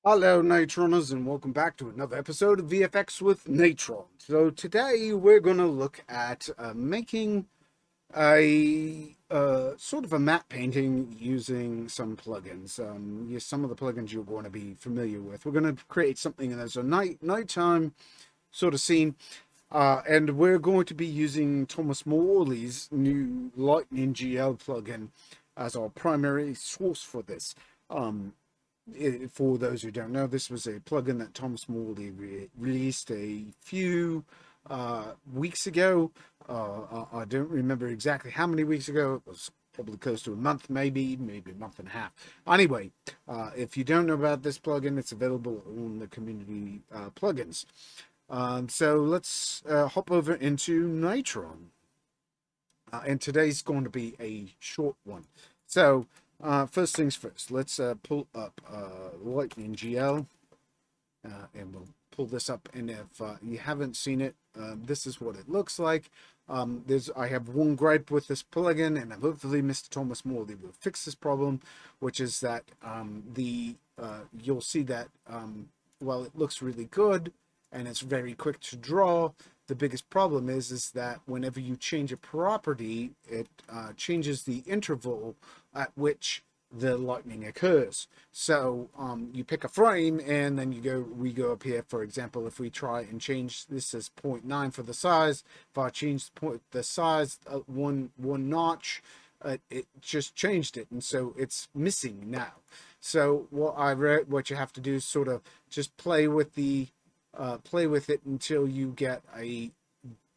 Hello, Natroners, and welcome back to another episode of VFX with Natron. So today we're going to look at making a sort of a matte painting using some plugins. Yes, some of the plugins you're going to be familiar with. We're going to create something that's a nighttime sort of scene, and we're going to be using Thomas Morley's new Lightning GL plugin as our primary source for this. For those who don't know, this was a plugin that Thomas Morley released a few weeks ago. I don't remember exactly how many weeks ago. It was probably close to a month, maybe a month and a half. Anyway, if you don't know about this plugin, it's available on the community plugins. So let's hop over into Natron. And today's going to be a short one. So first things first, let's pull up Lightning GL, and we'll pull this up. And if you haven't seen it, this is what it looks like. I have one gripe with this plugin, and hopefully Mr. Thomas Morley will fix this problem, which is that you'll see that while it looks really good and it's very quick to draw, the biggest problem is that whenever you change a property, it changes the interval at which the lightning occurs. So you pick a frame, and then we go up here. For example, if we try and change this as 0.9 for the size, if I change the size one notch, it just changed it, and so it's missing now. So what you have to do is sort of just play with it until you get a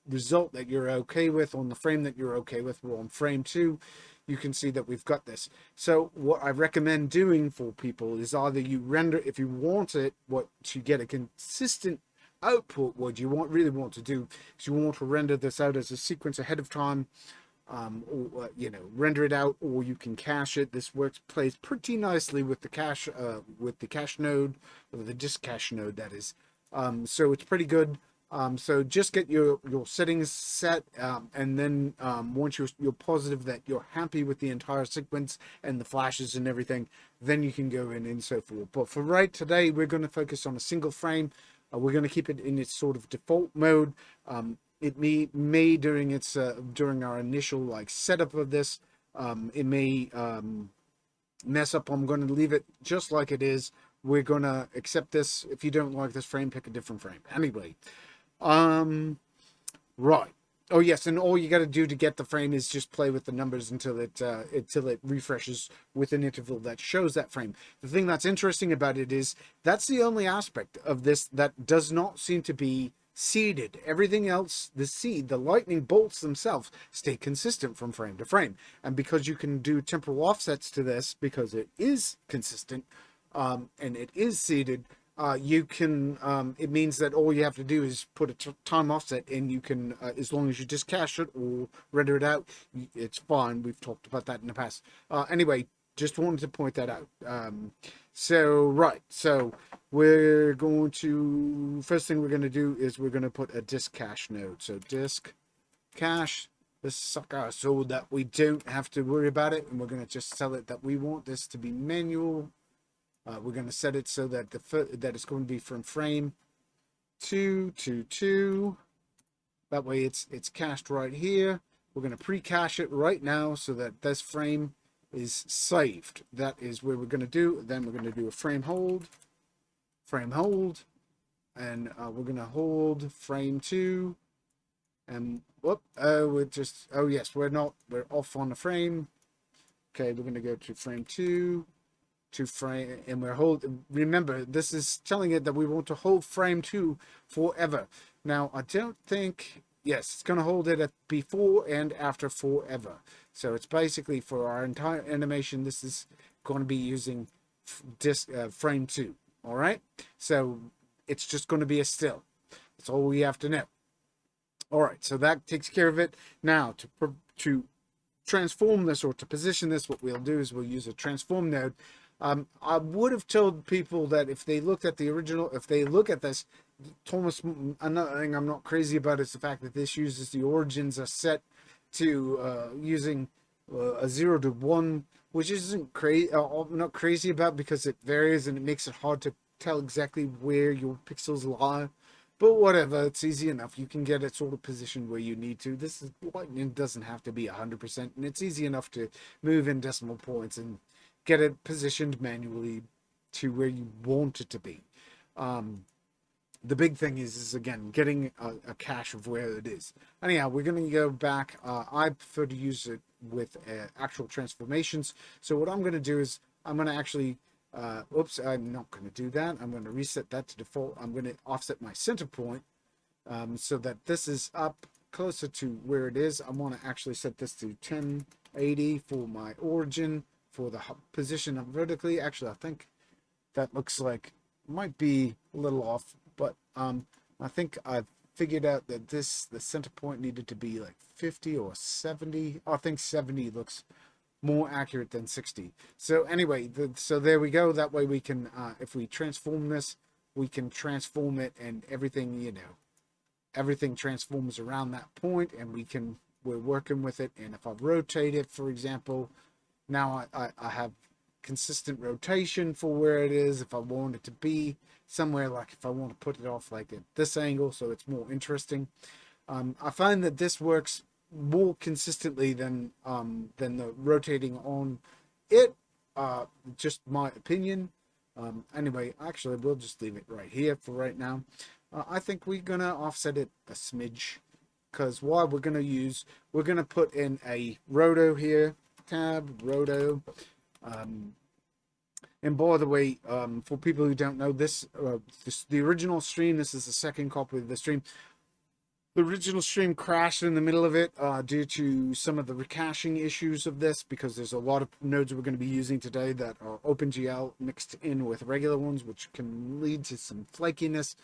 result that you're okay with on the frame that you're okay with. We're on frame 2. You can see that we've got this. So what I recommend doing for people is either you render, if you want it, to get a consistent output, what you really want to do is you want to render this out as a sequence ahead of time, or render it out, or you can cache it. This plays pretty nicely with the cache node, or the disk cache node, that is. So it's pretty good. So just get your settings set, and then once you're positive that you're happy with the entire sequence and the flashes and everything, then you can go in and so forth. But for today, we're going to focus on a single frame. We're going to keep it in its sort of default mode. It may during our initial setup of this, it may mess up. I'm going to leave it just like it is. We're going to accept this. If you don't like this frame, pick a different frame. Anyway, right. Oh yes, and all you got to do to get the frame is just play with the numbers until it refreshes with an interval that shows that frame. The thing that's interesting about it is that's the only aspect of this that does not seem to be seeded. Everything else, the lightning bolts themselves stay consistent from frame to frame. And because you can do temporal offsets to this, because it is consistent, and it is seeded, you can, it means that all you have to do is put a time offset, and you can, as long as you just cache it or render it out, it's fine. We've talked about that in the past. Anyway, just wanted to point that out. So we're going to, first thing we're going to do is we're going to put a disk cache node. So disk cache this sucker so that we don't have to worry about it, and we're going to just tell it that we want this to be manual. We're going to set it so that that it's going to be from frame 2 to 2. That way it's cached right here. We're going to pre-cache it right now so that this frame is saved. That is where we're going to do. Then we're going to do a frame hold, and we're going to hold frame 2. And whoop, we're off on the frame. Okay, we're going to go to frame 2. To frame, and remember, this is telling it that we want to hold frame 2 forever. Now I don't think, yes, it's going to hold it at before and after forever. So it's basically for our entire animation, this is going to be using frame 2. All right, so it's just going to be a still. That's all we have to know. All right, so that takes care of it. Now to transform this, or to position this, what we'll do is we'll use a transform node. I would have told people that if they looked at the original, if they look at this, another thing I'm not crazy about is the fact that this uses the origins are set to using a 0 to 1, which isn't crazy. I'm not crazy about, because it varies and it makes it hard to tell exactly where your pixels lie, but whatever, it's easy enough. You can get it sort of positioned where you need to. This is lightning doesn't have to be 100%, and it's easy enough to move in decimal points and get it positioned manually to where you want it to be. The big thing is again getting a cache of where it is. Anyhow, we're going to go back. I prefer to use it with actual transformations. So what I'm going to do is I'm going to actually oops, I'm not going to do that. I'm going to reset that to default. I'm going to offset my center point so that this is up closer to where it is. I want to actually set this to 1080 for my origin, for the position of vertically. Actually, I think that looks like might be a little off, but I think I've figured out that the center point needed to be like 50 or 70. I think 70 looks more accurate than 60. So anyway, so there we go. That way we can, if we transform this, we can transform it, and everything, you know, everything transforms around that point, and we're working with it. And if I rotate it, for example, now I have consistent rotation for where it is. If I want it to be somewhere, like if I want to put it off like at this angle so it's more interesting, I find that this works more consistently than the rotating on it. Just my opinion. Anyway, actually we'll just leave it right here for right now. I think we're gonna offset it a smidge, because what we're gonna put in a roto here, tab roto. And by the way, for people who don't know, the original stream, this is the second copy of the stream. The original stream crashed in the middle of it due to some of the recaching issues of this, because there's a lot of nodes we're going to be using today that are OpenGL mixed in with regular ones, which can lead to some flakiness.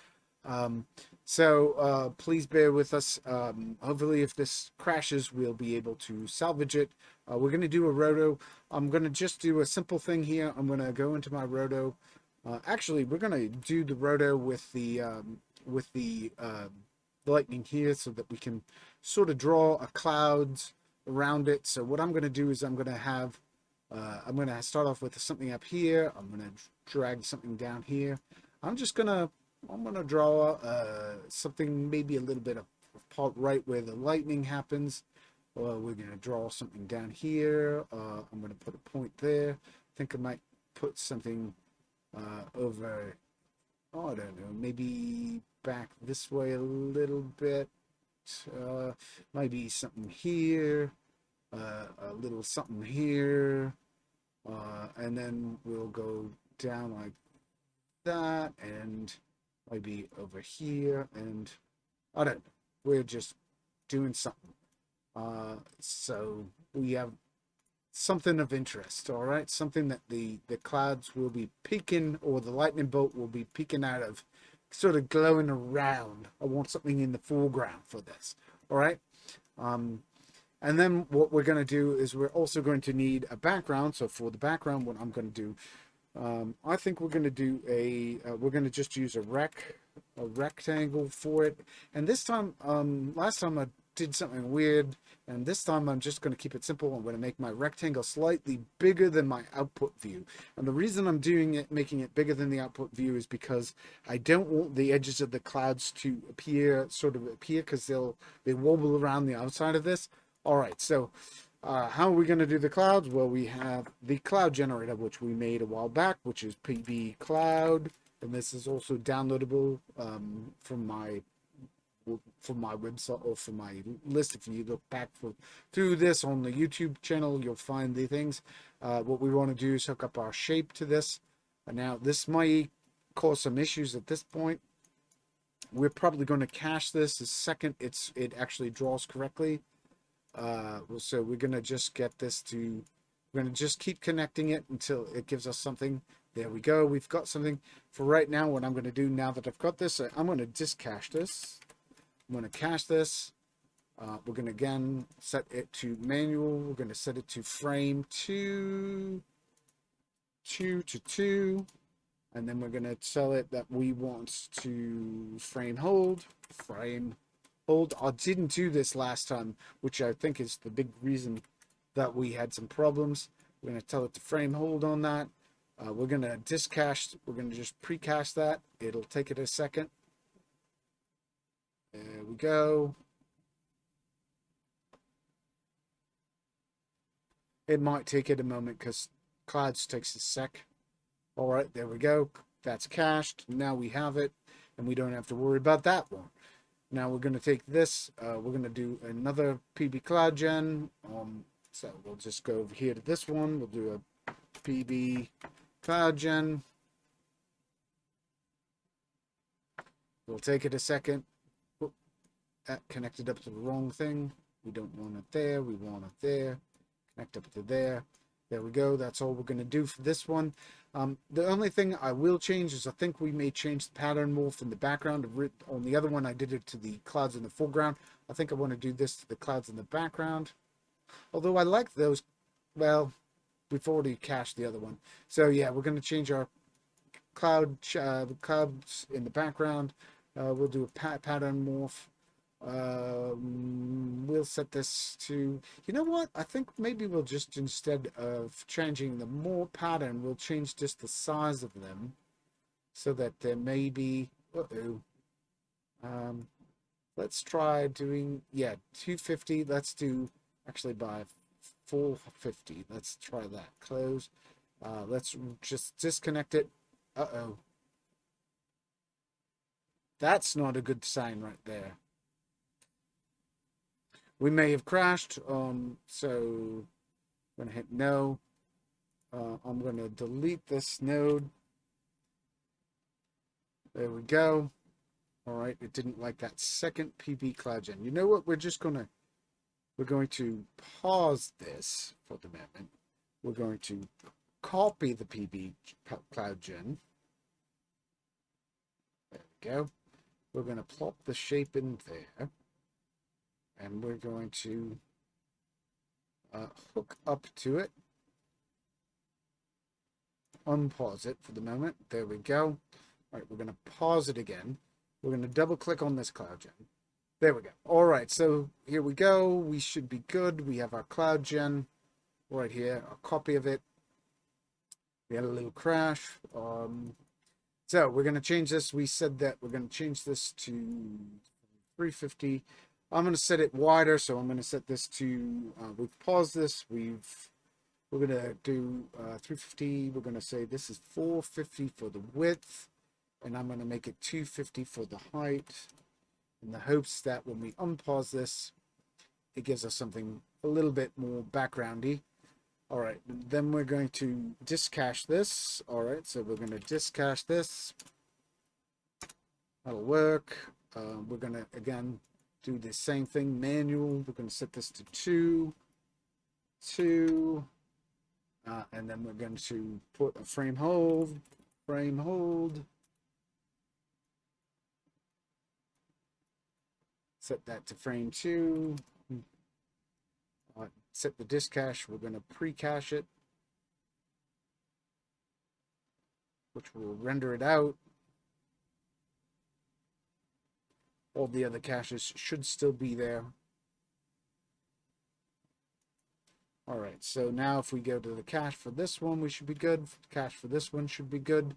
So please bear with us. Hopefully if this crashes, we'll be able to salvage it. We're going to do a roto. I'm going to just do a simple thing here. I'm going to go into my roto. Actually, we're going to do the roto with the lightning here, so that we can sort of draw a clouds around it. So what I'm going to do is I'm going to start off with something up here. I'm going to drag something down here. I'm going to draw something maybe a little bit of part right where the lightning happens. We're going to draw something down here. I'm going to put a point there. I think I might put something over, oh, I don't know, maybe back this way a little bit. Maybe something here, a little something here, and then we'll go down like that, and maybe over here, and I don't know, we're just doing something. So we have something of interest, all right, something that the clouds will be peeking, or the lightning bolt will be peeking out of, sort of glowing around. I want something in the foreground for this, all right. And then what we're going to do is we're also going to need a background. So for the background, what I'm going to do, I think we're going to do we're going to just use a rectangle for it. And this time, last time I did something weird, and this time I'm just going to keep it simple. I'm going to make my rectangle slightly bigger than my output view. And the reason I'm making it bigger than the output view, is because I don't want the edges of the clouds to appear, because they wobble around the outside of this. All right, so how are we going to do the clouds? Well, we have the cloud generator, which we made a while back, which is PBCloud, and this is also downloadable from my website, or from my list. If you look back through this on the YouTube channel, you'll find the things. What we want to do is hook up our shape to this. And now this might cause some issues at this point. We're probably going to cache this the second it actually draws correctly. So we're going to just we're going to just keep connecting it until it gives us something. There we go. We've got something. For right now, what I'm going to do now that I've got this, I'm going to discache this. I'm going to cache this. We're going to again set it to manual. We're going to set it to frame 2 to 2. And then we're going to tell it that we want to frame hold. I didn't do this last time, which I think is the big reason that we had some problems. We're going to tell it to frame hold on that. We're going to discache. We're going to just precache that. It'll take it a second. There we go. It might take it a moment because clouds takes a sec. All right, there we go. That's cached. Now we have it, and we don't have to worry about that one. Now we're going to take this. We're going to do another PBCloudGen. So we'll just go over here to this one. We'll do a PBCloudGen. We'll take it a second. Oop, that connected up to the wrong thing. We don't want it there. We want it there. Connect up to there. There we go. That's all we're going to do for this one. The only thing I will change is I think we may change the pattern morph in the background. On the other one, I did it to the clouds in the foreground. I think I want to do this to the clouds in the background. Although I like those. Well, we've already cached the other one. So yeah, we're going to change our clouds in the background. We'll do a pattern morph. We'll set this to, you know what, I think maybe we'll just, instead of changing the more pattern, we'll change just the size of them so that there may be, let's try doing, yeah, 250. Let's do actually by 450. Let's try that. Close. Let's just disconnect it. That's not a good sign right there. We may have crashed, so I'm going to hit no. I'm going to delete this node. There we go. All right, it didn't like that second PBCloudGen. You know what? We're going to pause this for the moment. We're going to copy the PBCloudGen. There we go. We're going to plop the shape in there. And we're going to hook up to it. Unpause it for the moment. There we go. All right, we're going to pause it again. We're going to double click on this CloudGen. There we go. All right, so here we go. We should be good. We have our CloudGen right here, a copy of it. We had a little crash. So we're going to change this. We said that we're going to change this to 350. I'm going to set it wider, so I'm going to set this to, we've paused this, we're going to do 350, we're going to say this is 450 for the width, and I'm going to make it 250 for the height, in the hopes that when we unpause this, it gives us something a little bit more backgroundy. All right, then we're going to discache this. All right, so we're going to discache this. That'll work. We're going to, again, do the same thing, manual. We're going to set this to 2, and then we're going to put a frame hold, set that to frame 2, set the discache. We're going to pre-cache it, which will render it out. All the other caches should still be there. All right, so now if we go to the cache for this one, we should be good. Cache for this one should be good.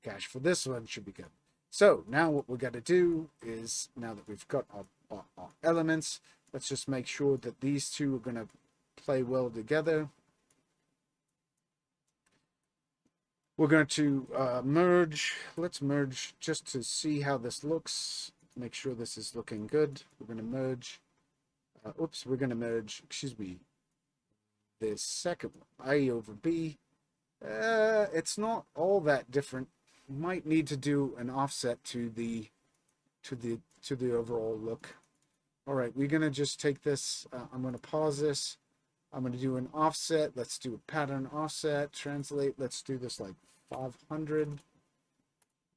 Cache for this one should be good. So now what we've got to do is, now that we've got our elements, let's just make sure that these two are going to play well together. We're going to merge. Let's merge just to see how this looks. Make sure this is looking good. We're going to merge. We're going to merge, excuse me, this second one, A over B. It's not all that different. Might need to do an offset to the overall look. All right, we're going to just take this. I'm going to pause this. I'm going to do an offset. Let's do a pattern offset. Translate. Let's do this like 500.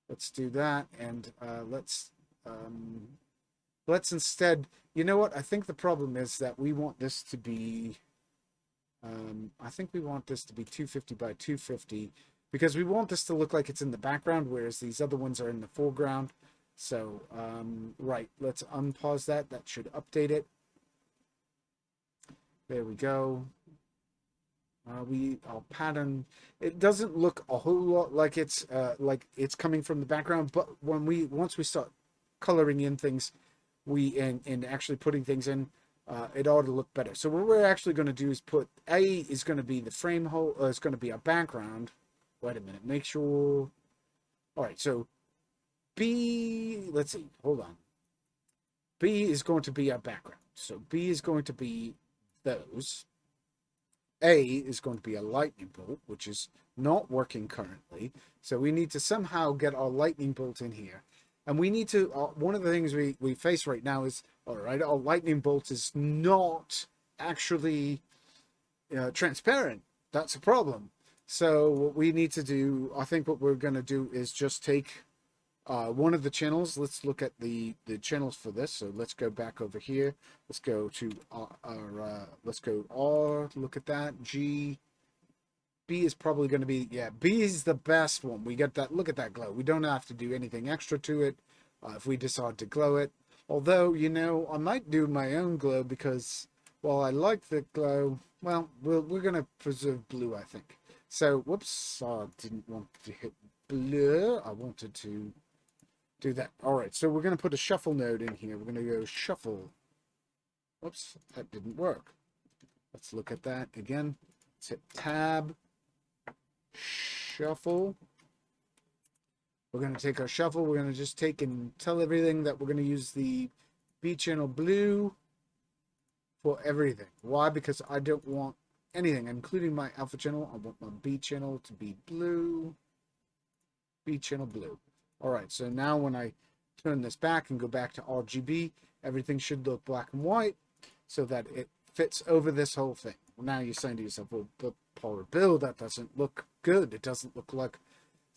Let's do that, and let's instead, you know what, I think the problem is that we want this to be, I think we want this to be 250 by 250, because we want this to look like it's in the background, whereas these other ones are in the foreground. So, right, let's unpause that. That should update it. There we go. Our pattern, it doesn't look a whole lot like it's coming from the background, but once we start coloring in things, and actually putting things in, it ought to look better. So what we're actually going to do is put A is going to be the frame hole, it's going to be our background. Wait a minute, make sure. All right, so B, let's see, hold on. B is going to be our background. So B is going to be those. A is going to be a lightning bolt, which is not working currently. So we need to somehow get our lightning bolt in here. And we need to, one of the things we face right now is, all right, our lightning bolt is not actually transparent. That's a problem. So what we need to do, I think what we're going to do is just take one of the channels. Let's look at the channels for this. So let's go back over here. Let's go to let's go R, look at that. G, B is probably going to be, yeah, B is the best one. We get that, look at that glow. We don't have to do anything extra to it if we decide to glow it. Although, you know, I might do my own glow because while I like the glow, well, we're going to preserve blue, I think. So, whoops, I didn't want to hit blue. I wanted to do that. All right, so we're going to put a shuffle node in here. We're going to go shuffle. Whoops, that didn't work. Let's look at that again. Let's hit tab. Shuffle. We're going to take our shuffle. We're going to just take and tell everything that we're going to use the B channel blue for everything. Why? Because I don't want anything, including my alpha channel. I want my B channel to be blue. B channel blue. All right, so now when I turn this back and go back to RGB, everything should look black and white so that it fits over this whole thing. Well, now you're saying to yourself, well, but Paul, Bill, that doesn't look good. It doesn't look like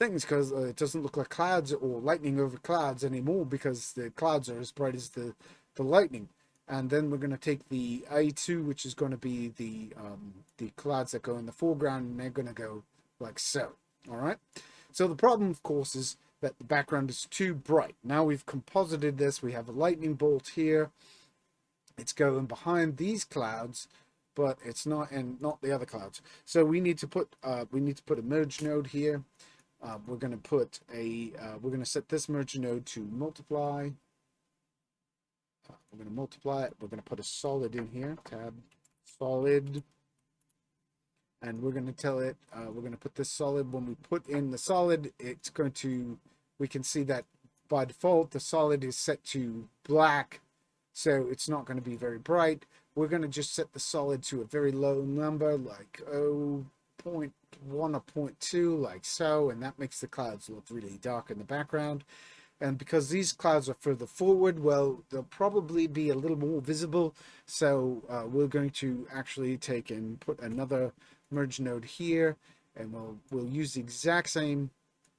things because it doesn't look like clouds or lightning over clouds anymore because the clouds are as bright as the lightning. And then we're going to take the A2, which is going to be the clouds that go in the foreground, and they're going to go like so. All right. So the problem, of course, is that the background is too bright. Now we've composited this. We have a lightning bolt here. It's going behind these clouds, but it's not, and not the other clouds. So we need to put a merge node here. We're going to put we're going to set this merge node to multiply. We're going to multiply it. We're going to put a solid in here. Tab solid. And we're going to tell it, we're going to put this solid. When we put in the solid, it's going to, we can see that by default, the solid is set to black. So it's not going to be very bright. We're going to just set the solid to a very low number, like 0.1 or 0.2, like so. And that makes the clouds look really dark in the background. And because these clouds are further forward, well, they'll probably be a little more visible. So we're going to actually take and put another merge node here, and we'll use the exact same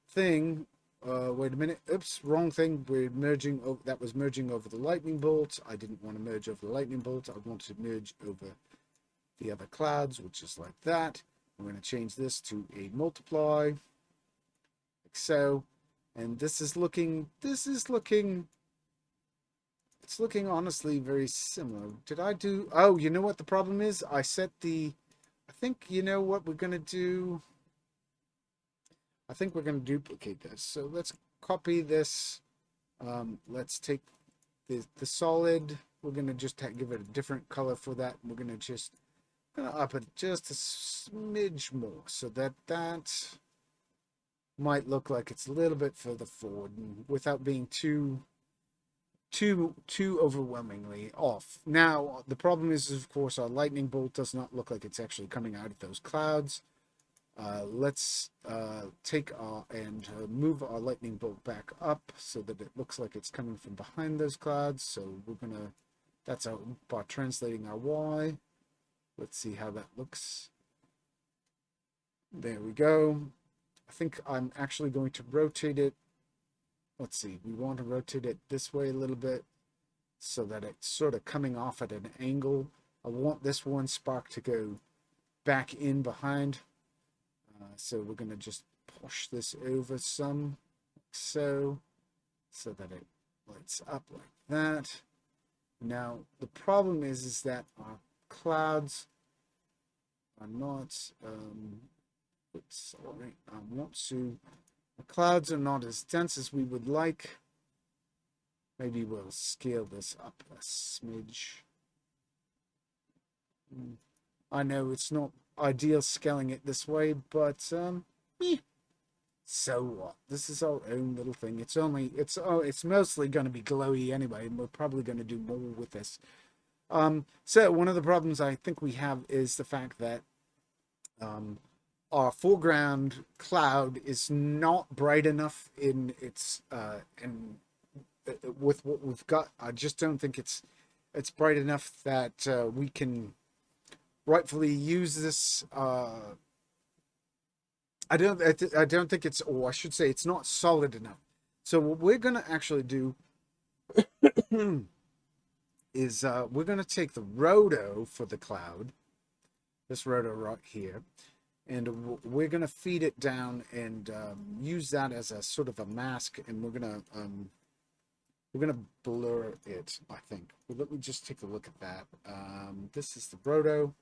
thing. Wait a minute. Oops, wrong thing. We're merging. That was merging over the lightning bolt. I didn't want to merge over the lightning bolt. I want to merge over the other clouds, which is like that. I'm going to change this to a multiply, like so. And it's looking honestly very similar. Did I do, oh, you know what the problem is? I set the, I think, you know what we're going to do? I think we're going to duplicate this. So let's copy this. Let's take the solid. We're going to just give it a different color for that. We're going to just up it just a smidge more so that might look like it's a little bit further forward without being too overwhelmingly off. Now the problem is, of course, our lightning bolt does not look like it's actually coming out of those clouds. Let's take and move our lightning bolt back up so that it looks like it's coming from behind those clouds. So we're gonna, that's by translating our Y. Let's see how that looks. There we go. I think I'm actually going to rotate it. Let's see, we want to rotate it this way a little bit so that it's sort of coming off at an angle. I want this one spark to go back in behind. So we're going to just push this over some, so that it lights up like that. Now, the problem is that our clouds, I'm not, oops, sorry, I want to, the clouds are not as dense as we would like. Maybe we'll scale this up a smidge. I know it's not ideal scaling it this way, but so what? This is our own little thing. It's mostly going to be glowy anyway, and we're probably going to do more with this. So one of the problems I think we have is the fact that our foreground cloud is not bright enough in its with what we've got. I just don't think it's bright enough that we can rightfully use this. I don't think it's, or I should say, it's not solid enough. So what we're gonna actually do is we're gonna take the roto for the cloud, this roto right here, and we're gonna feed it down and use that as a sort of a mask, and we're gonna blur it, I think. Well, let me just take a look at that. This is the roto.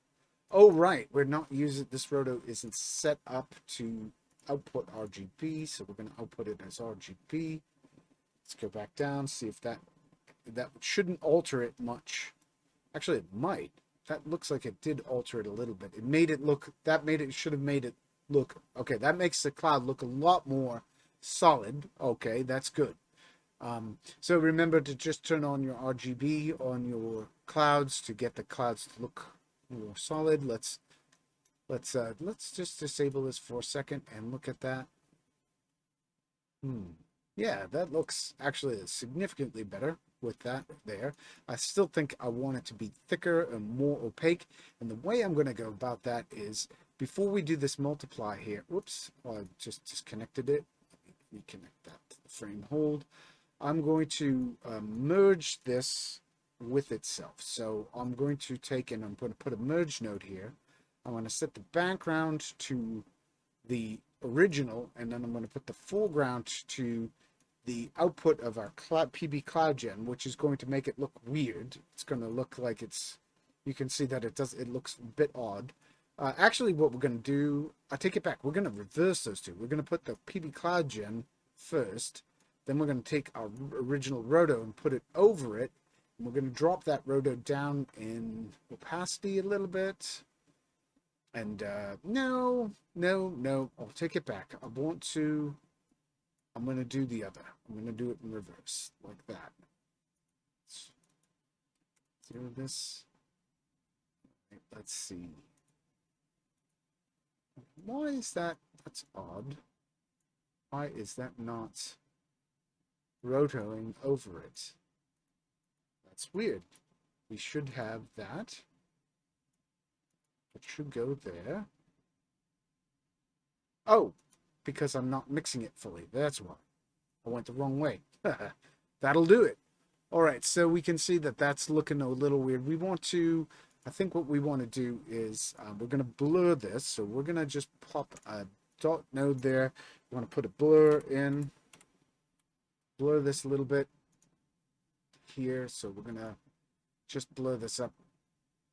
Oh, right, we're not using, this roto isn't set up to output RGB, so we're going to output it as RGB. Let's go back down, see if that shouldn't alter it much. Actually, it might. That looks like it did alter it a little bit. It made it look, should have made it look, okay, that makes the cloud look a lot more solid. Okay, that's good. So remember to just turn on your RGB on your clouds to get the clouds to look more solid. Let's just disable this for a second and look at that. Yeah, that looks actually significantly better with that there. I still think I want it to be thicker and more opaque, and the way I'm going to go about that is, before we do this multiply here, whoops, well, I just disconnected it. Reconnect that to the frame hold. I'm going to merge this with itself. So I'm going to take, and I'm going to put a merge node here. I'm going to set the background to the original, and then I'm going to put the foreground to the output of our PBCloudGen, which is going to make it look weird. It's going to look like it's, you can see that it looks a bit odd. Actually, what we're going to do, I take it back. We're going to reverse those two. We're going to put the PBCloudGen first. Then we're going to take our original roto and put it over it. And we're going to drop that roto down in opacity a little bit. And no, I'll take it back. I'm going to do the other. I'm going to do it in reverse, like that. Let's do this. Let's see. Why is that? That's odd. Why is that not rotoing over it? That's weird. We should have that. It should go there. Oh, because I'm not mixing it fully. That's why. I went the wrong way. That'll do it. All right, so we can see that that's looking a little weird. We want to, I think what we want to do is we're going to blur this. So we're going to just pop a dot node there. We want to put a blur in. Blur this a little bit here. So we're going to just blur this up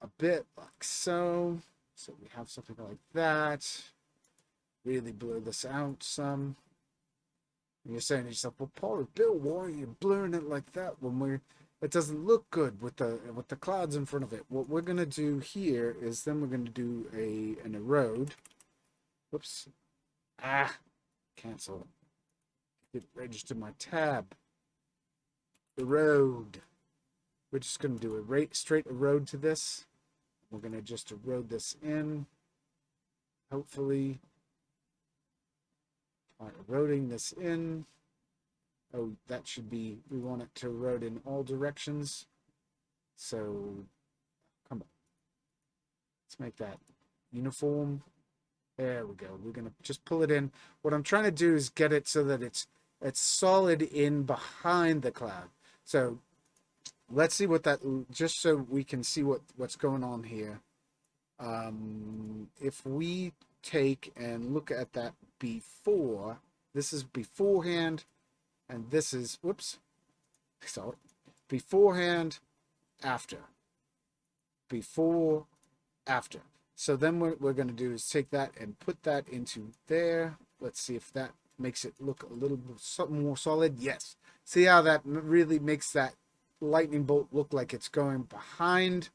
a bit like so. So we have something like that. Really blur this out some. And you're saying to yourself, well, Paul or Bill, why are you blurring it like that when it doesn't look good with the clouds in front of it? What we're gonna do here is then we're gonna do an erode. Whoops. Cancel it. Get registered my tab. Erode. We're just gonna do a straight erode to this. We're gonna just erode this in. Hopefully. All right, eroding this in. Oh, that should be, we want it to erode in all directions. So, come on. Let's make that uniform. There we go. We're going to just pull it in. What I'm trying to do is get it so that it's solid in behind the cloud. So, let's see what that, just so we can see what's going on here. If we take and look at that before, this is beforehand, and this is, whoops, sorry, beforehand, after, before, after. So then what we're going to do is take that and put that into there. Let's see if that makes it look a little something more solid. Yes. See how that really makes that lightning bolt look like it's going behind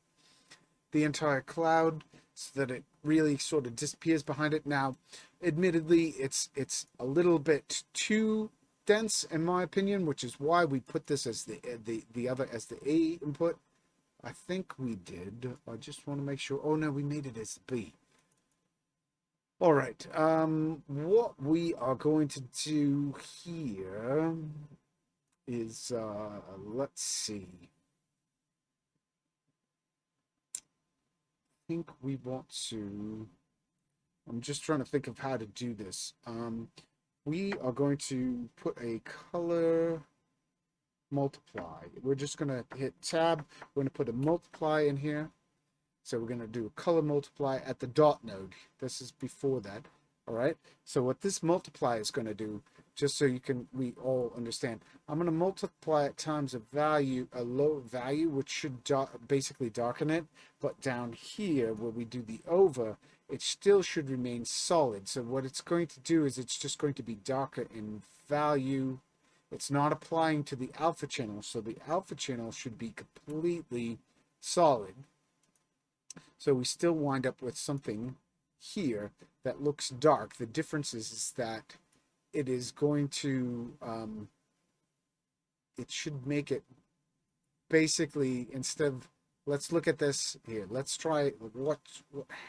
the entire cloud, so that it really sort of disappears behind it. Now, admittedly, it's a little bit too dense in my opinion, which is why we put this as the other as the A input. I think we did. I just want to make sure. Oh no, we made it as B. All right. What we are going to do here is let's see. I think we want to. I'm just trying to think of how to do this. We are going to put a color multiply. We're just going to hit tab. We're going to put a multiply in here. So we're going to do a color multiply at the dot node. This is before that. All right. So what this multiply is going to do, just so we all understand, I'm going to multiply it times a value, a low value, which should basically darken it. But down here where we do the over, it still should remain solid. So what it's going to do is it's just going to be darker in value. It's not applying to the alpha channel, so the alpha channel should be completely solid. So we still wind up with something here that looks dark. The difference is that it is going to, it should make it basically, instead of, let's look at this here. Let's try what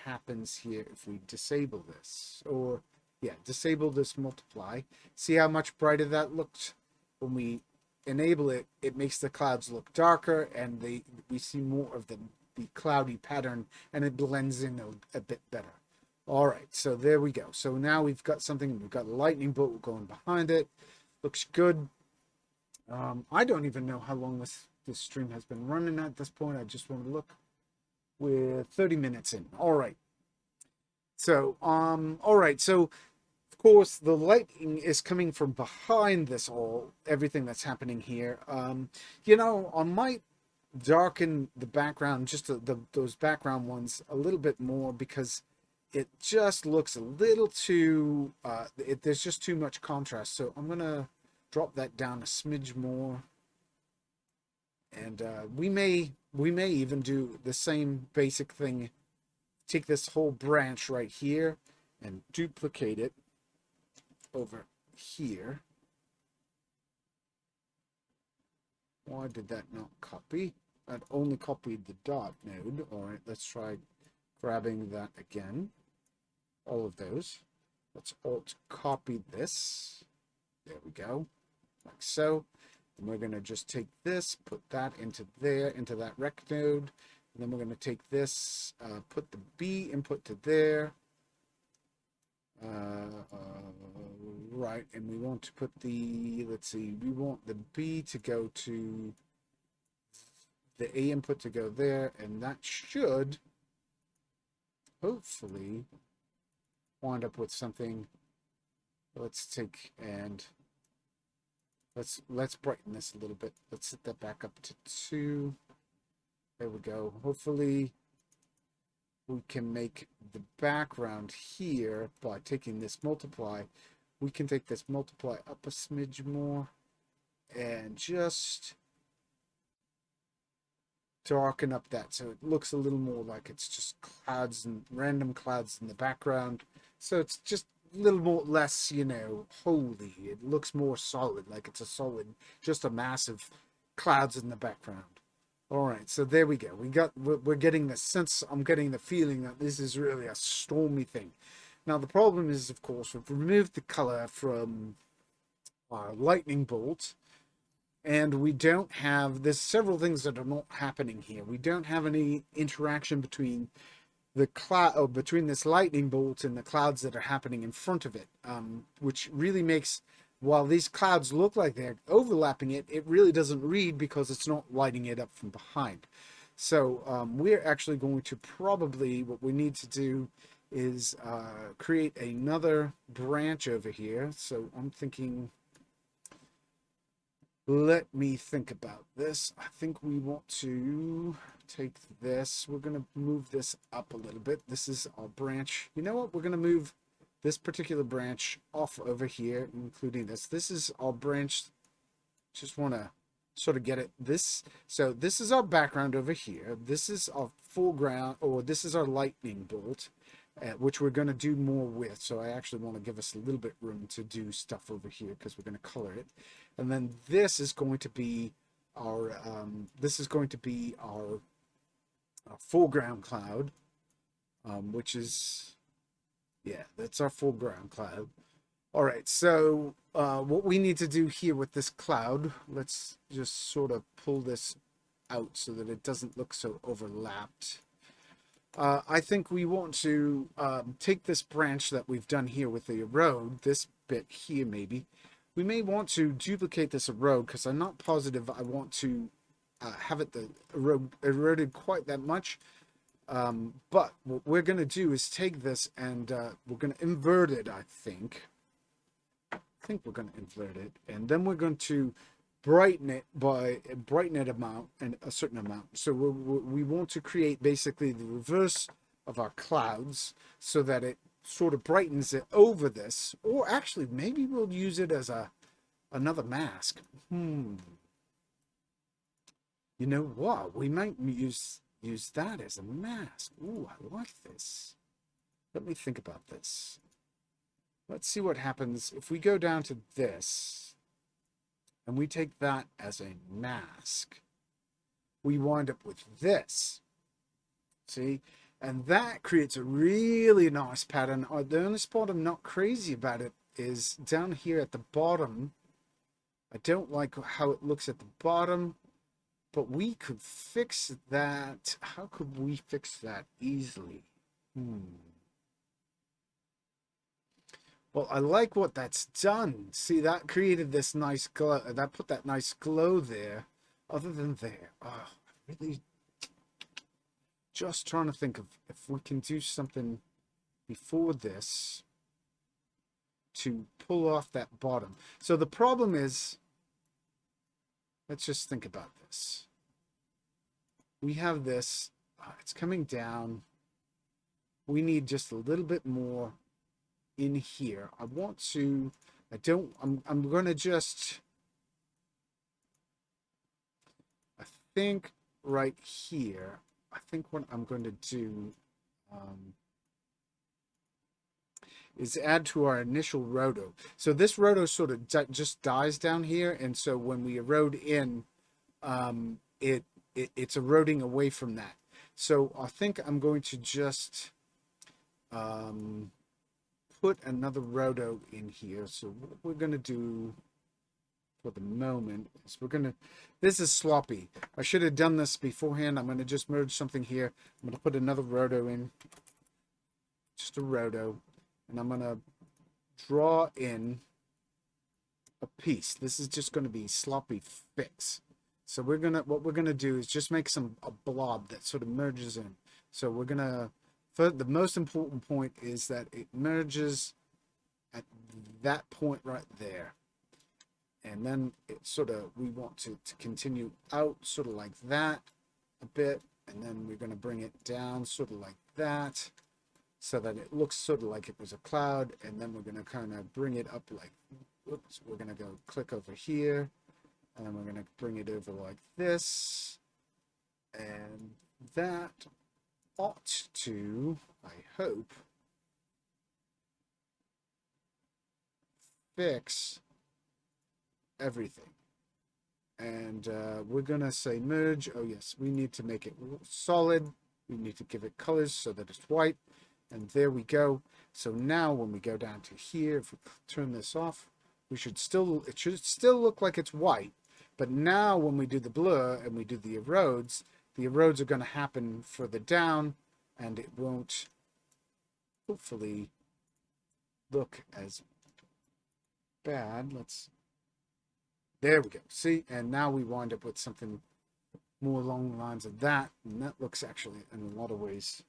happens here if we disable this, or yeah, disable this multiply. See how much brighter that looked? When we enable it, it makes the clouds look darker, and we see more of the cloudy pattern, and it blends in a bit better. All right, so there we go. So now we've got something. We've got a lightning bolt going behind it. Looks good. I don't even know how long this stream has been running at this point. I just want to look. We're 30 minutes in. All right. So all right. So of course the lighting is coming from behind this everything that's happening here. You know, I might darken the background, just those background ones a little bit more, because it just looks a little too there's just too much contrast. So I'm gonna drop that down a smidge more, and we may even do the same basic thing. Take this whole branch right here and duplicate it over here. Why did that not copy? That only copied the dot node. All right, let's try grabbing that again. All of those. Let's alt copy this. There we go, like so. And we're going to just take this, put that into there, into that rec node. And then we're going to take this, put the B input to there. Right, and we want to put the, let's see, we want the B to go to the A input to go there, and that should hopefully wind up with something. Let's take and let's brighten this a little bit. Let's set that back up to 2. There we go. Hopefully we can make the background here by taking this multiply. We can take this multiply up a smidge more and just darken up that so it looks a little more like it's just clouds and random clouds in the background. So it's just a little more less, you know, holy. It looks more solid, like it's a solid, just a massive clouds in the background. All right, so there we go. We're getting the sense, I'm getting the feeling that this is really a stormy thing. Now the problem is, of course, we've removed the color from our lightning bolt, and we don't have, there's several things that are not happening here. We don't have any interaction between the cloud, or between this lightning bolt and the clouds that are happening in front of it, which really makes, while these clouds look like they're overlapping it, it really doesn't read because it's not lighting it up from behind. So we're actually going to probably, what we need to do is create another branch over here. So I'm thinking Let me think about this. I think we want to take this. We're going to move this up a little bit. This is our branch. You know what? We're going to move this particular branch off over here, including this. This is our branch. Just want to sort of get it. So this is our background over here. This is our foreground, or this is our lightning bolt, which we're going to do more with. So I actually want to give us a little bit room to do stuff over here because we're going to color it. And then this is going to be our foreground cloud, which is, yeah, that's our foreground cloud. All right, so what we need to do here with this cloud, let's just sort of pull this out so that it doesn't look so overlapped. I think we want to take this branch that we've done here with the erode, this bit here maybe. We may want to duplicate this erode because I'm not positive I want to have it eroded quite that much. But what we're going to do is take this and we're going to invert it, I think. I think we're going to invert it. And then we're going to brighten it amount and a certain amount. So we want to create basically the reverse of our clouds so that it sort of brightens it over this. Or actually, maybe we'll use it as another mask. You know what? We might use that as a mask. Ooh, I like this. Let me think about this. Let's see what happens if we go down to this and we take that as a mask. We wind up with this. See? And that creates a really nice pattern. The only spot I'm not crazy about it is down here at the bottom. I don't like how it looks at the bottom. But we could fix that. How could we fix that easily? Well, I like what that's done. See, that created this nice glow. That put that nice glow there. Other than there. Oh, really just trying to think of if we can do something before this to pull off that bottom. So the problem is, let's just think about this. We have this, it's coming down. We need just a little bit more in here. I'm going to just, I think right here, I think what I'm going to do is add to our initial roto. So this roto sort of just dies down here. And so when we erode in, it's eroding away from that. So I think I'm going to just put another roto in here. So what we're going to do for the moment is this is sloppy. I should have done this beforehand. I'm going to just merge something here. I'm going to put another roto in, just a roto, and I'm going to draw in a piece. This is just going to be sloppy fix. So what we're gonna do is just make a blob that sort of merges in. So we're gonna, the most important point is that it merges at that point right there. And then it sort of, we want to continue out sort of like that a bit. And then we're gonna bring it down sort of like that so that it looks sort of like it was a cloud. And then we're gonna kind of bring it up like, whoops, we're gonna go click over here. And then we're going to bring it over like this. And that ought to, I hope, fix everything. And we're going to say merge. Oh, yes, we need to make it solid. We need to give it colors so that it's white. And there we go. So now when we go down to here, if we turn this off, it should still look like it's white. But now when we do the blur and we do the erodes are going to happen further down, and it won't hopefully look as bad. There we go. See, and now we wind up with something more along the lines of that, and that looks actually in a lot of ways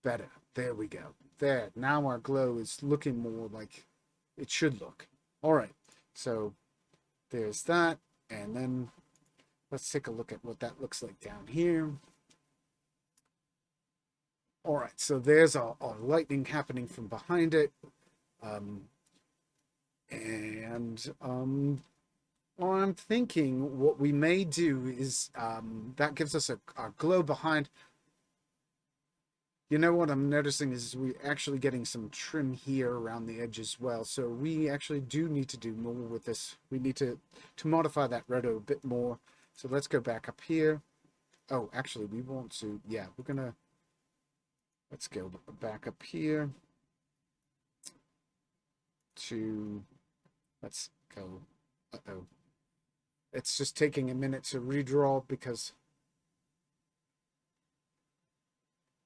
better. There we go. There. Now our glow is looking more like it should look. All right. So there's that. And then let's take a look at what that looks like down here. All right, so there's a lightning happening from behind it. I'm thinking what we may do is that gives us a glow behind. You know what I'm noticing is we're actually getting some trim here around the edge as well. So we actually do need to do more with this. We need to modify that roto a bit more. So let's go back up here. Oh, actually, we want to, yeah, let's go back up here to, let's go, uh-oh. It's just taking a minute to redraw because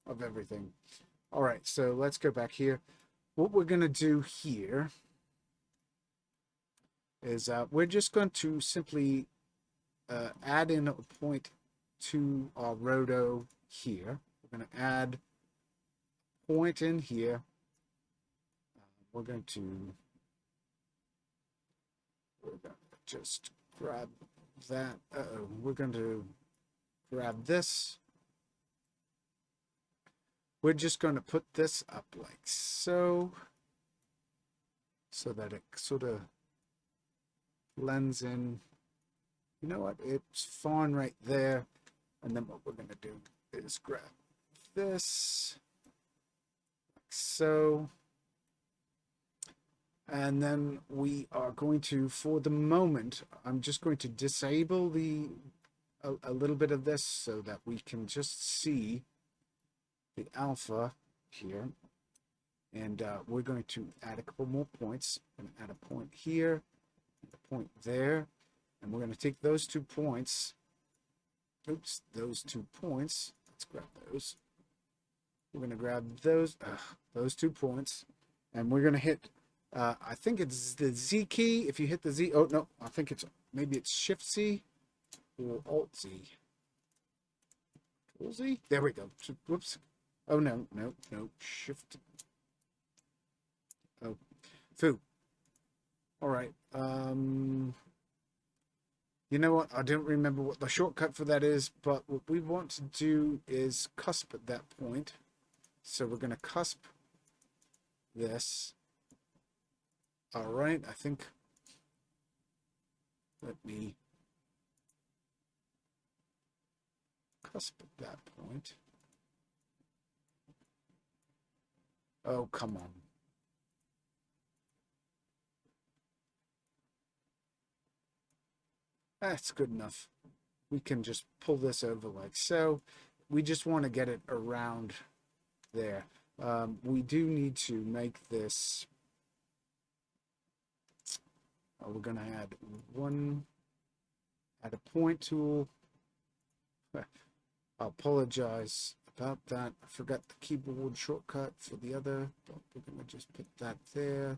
of everything. All right, so let's go back here. What we're going to do here is we're just going to simply add in a point to our roto here. We're going to add a point in here. We're going to just grab that. We're going to grab this. We're just going to put this up like so that it sort of blends in. You know what? It's fine right there. And then what we're going to do is grab this like so. And then we are going to, for the moment, I'm just going to disable a little bit of this so that we can just see the alpha here. And we're going to add a couple more points. I'm going to add a point here, a point there. And we're going to take those 2 points. Oops, those 2 points. Let's grab those. We're going to grab those 2 points. And we're going to hit, I think it's the Z key. If you hit the Z, oh no, I think maybe it's Shift Z or Alt Z. Control Z? There we go. Whoops. Oh no, Shift. Oh, foo. All right. You know what? I don't remember what the shortcut for that is, but what we want to do is cusp at that point. So we're going to cusp this. All right, I think, let me cusp at that point. Oh, come on. That's good enough. We can just pull this over like so. We just want to get it around there. We do need to make this. We're going to add a point tool. I apologize about that. I forgot the keyboard shortcut for the other, but we're going to just put that there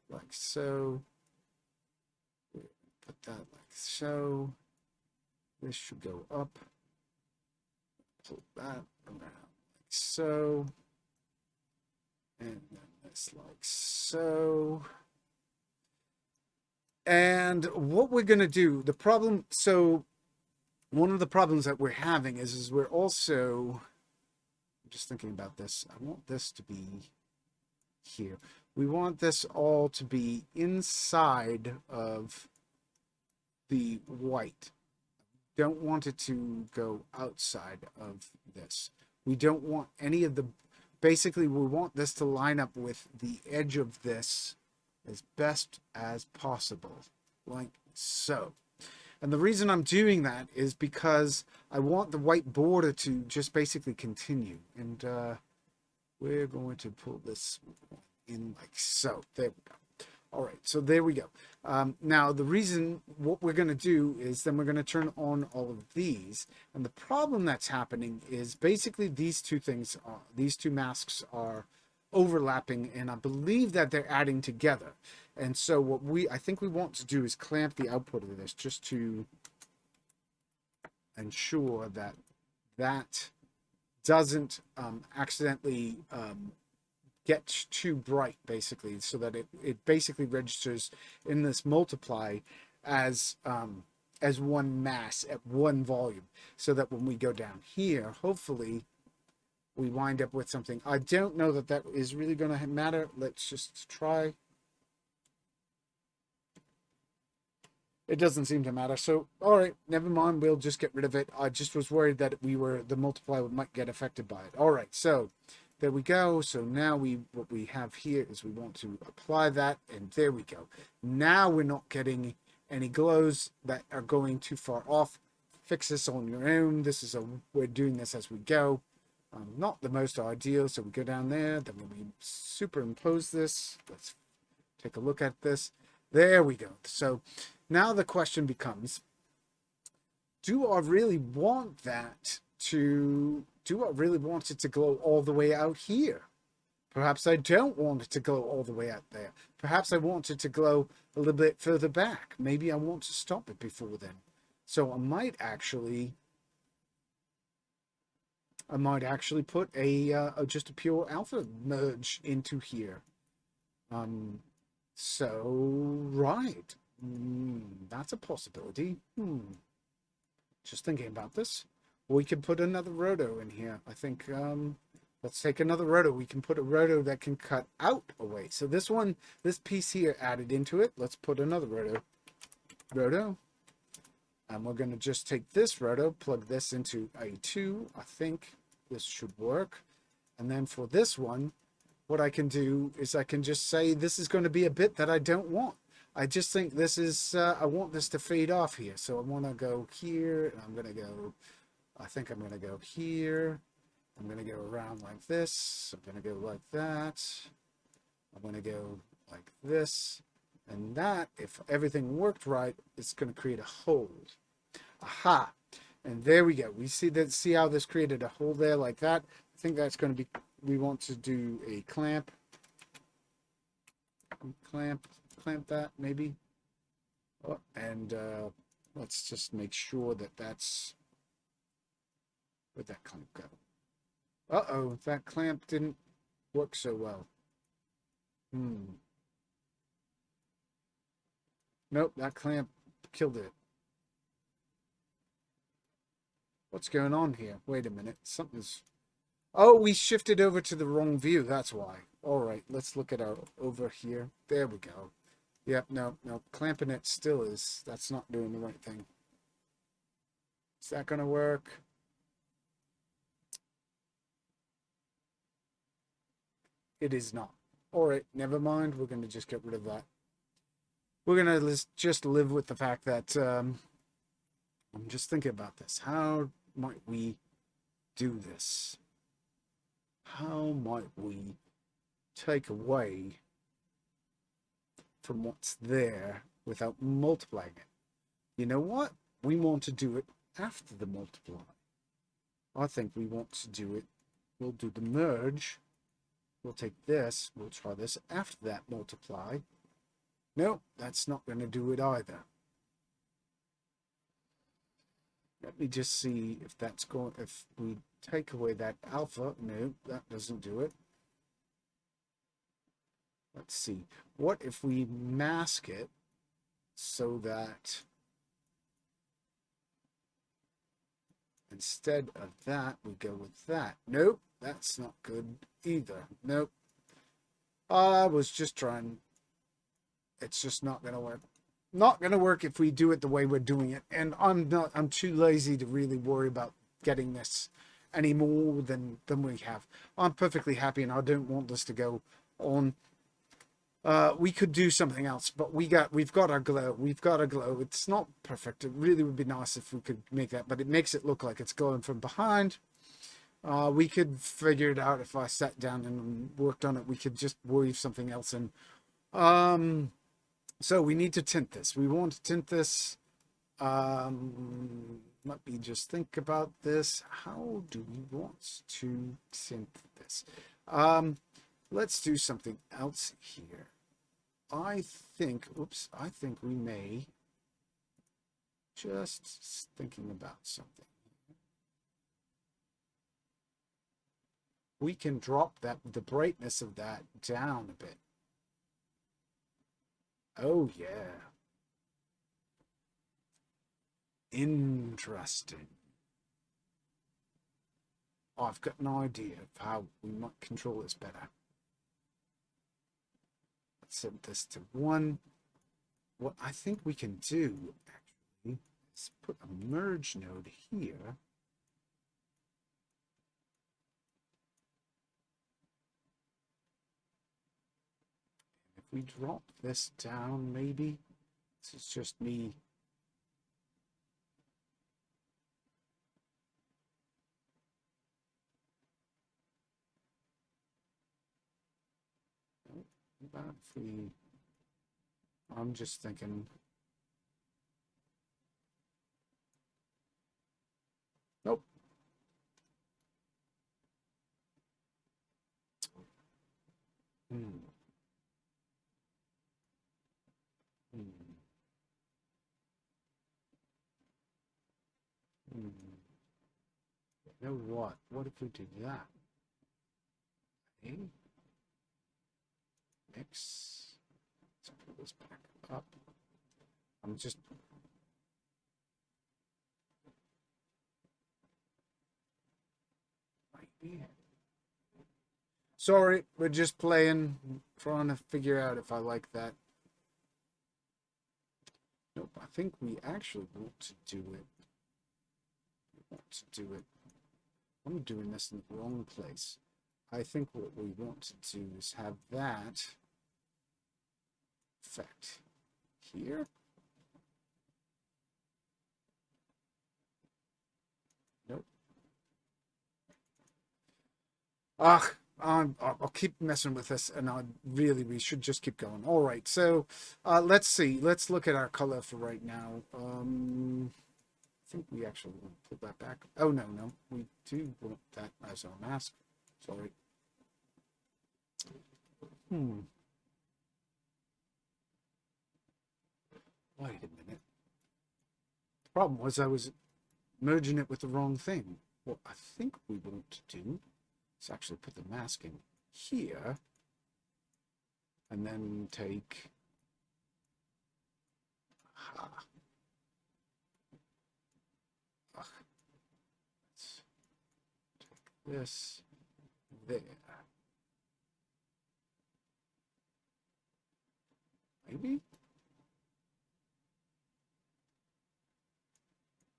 like so. Put that like so. This should go up. Pull that around like so. And then this like so. And what we're going to do, the problem, so one of the problems that we're having is we're also, I'm just thinking about this. I want this to be here. We want this all to be inside of the white. Don't want it to go outside of this. We don't want any of the, basically we want this to line up with the edge of this as best as possible, like so. And the reason I'm doing that is because I want the white border to just basically continue. And we're going to pull this in like so. There we go. All right, so there we go. Now, the reason what we're going to do is then we're going to turn on all of these. And the problem that's happening is basically these two things, these two masks are overlapping, and I believe that they're adding together. And so what I think we want to do is clamp the output of this just to ensure that that doesn't accidentally get too bright, basically, so that it basically registers in this multiply as one mass at one volume, so that when we go down here, hopefully we wind up with something. I don't know that that is really going to matter. Let's just try. It doesn't seem to matter. So, all right, never mind. We'll just get rid of it. I just was worried that the multiplier might get affected by it. All right, so there we go. So now what we have here is we want to apply that, and there we go. Now we're not getting any glows that are going too far off. Fix this on your own. We're doing this as we go. Not the most ideal. So we go down there. Then we superimpose this. Let's take a look at this. There we go. So now the question becomes, do I really want it to glow all the way out here? Perhaps I don't want it to glow all the way out there. Perhaps I want it to glow a little bit further back. Maybe I want to stop it before then. So I might actually put just a pure alpha merge into here. So, right. That's a possibility. Just thinking about this. We can put another roto in here. I think, let's take another roto. We can put a roto that can cut out away. So this piece here added into it. Let's put another roto. And we're going to just take this roto, plug this into A2. I think this should work. And then for this one, what I can do is I can just say this is going to be a bit that I don't want. I just think this is, I want this to fade off here. So I want to go here, and I think I'm going to go here. I'm going to go around like this. I'm going to go like that. I'm going to go like this. And that, if everything worked right, it's going to create a hole. Aha. And there we go. We see how this created a hole there like that. I think that's going to be, we want to do a clamp that maybe. Oh, and let's just make sure that that's, where'd that clamp go? Uh-oh, that clamp didn't work so well. Nope, that clamp killed it. What's going on here? Wait a minute. Something's... Oh, we shifted over to the wrong view. That's why. All right, let's look at our over here. There we go. Yep, no. Clamping it still is... That's not doing the right thing. Is that going to work? It is not. All right, never mind. We're going to just get rid of that. We're going to just live with the fact that... I'm just thinking about this. How might we do this? How might we take away from what's there without multiplying it? You know what? We want to do it after the multiply. I think we want to do it. We'll do the merge. We'll take this. We'll try this after that multiply. Nope, that's not going to do it either. Let me just see if that's going, if we take away that alpha. No, that doesn't do it. Let's see. What if we mask it so that instead of that, we go with that? Nope, that's not good either. Nope. I was just trying. It's just not going to work. Not going to work if we do it the way we're doing it. And I'm too lazy to really worry about getting this any more than we have. I'm perfectly happy, and I don't want this to go on. We could do something else, but we've got our glow. We've got a glow. It's not perfect. It really would be nice if we could make that, but it makes it look like it's glowing from behind. We could figure it out if I sat down and worked on it. We could just weave something else in. So we need to tint this. We want to tint this. Let me just think about this. How do we want to tint this? Let's do something else here. I think we may, just thinking about something. We can drop the brightness of that down a bit. Oh, yeah. Interesting. I've got an idea of how we might control this better. Let's set this to 1. What I think we can do, actually, is put a merge node here. If we drop this down, maybe, this is just me. About if we, I'm just thinking, nope. Hmm. Hmm. Hmm. You know what? What if we do that? Okay. Mix. Let's pull this back up. I'm just maybe. Sorry, we're just playing, trying to figure out if I like that. Nope, I think we actually want to do it. We want to do it. I'm doing this in the wrong place. I think what we want to do is have that effect here. Nope. I'll keep messing with this, and we should just keep going. All right, so let's see. Let's look at our color for right now. I think we actually want to pull that back. Oh, no, we do want that as our mask. Sorry. Wait a minute. The problem was I was merging it with the wrong thing. What I think we want to do is actually put the mask in here and then take let's take this there. Maybe?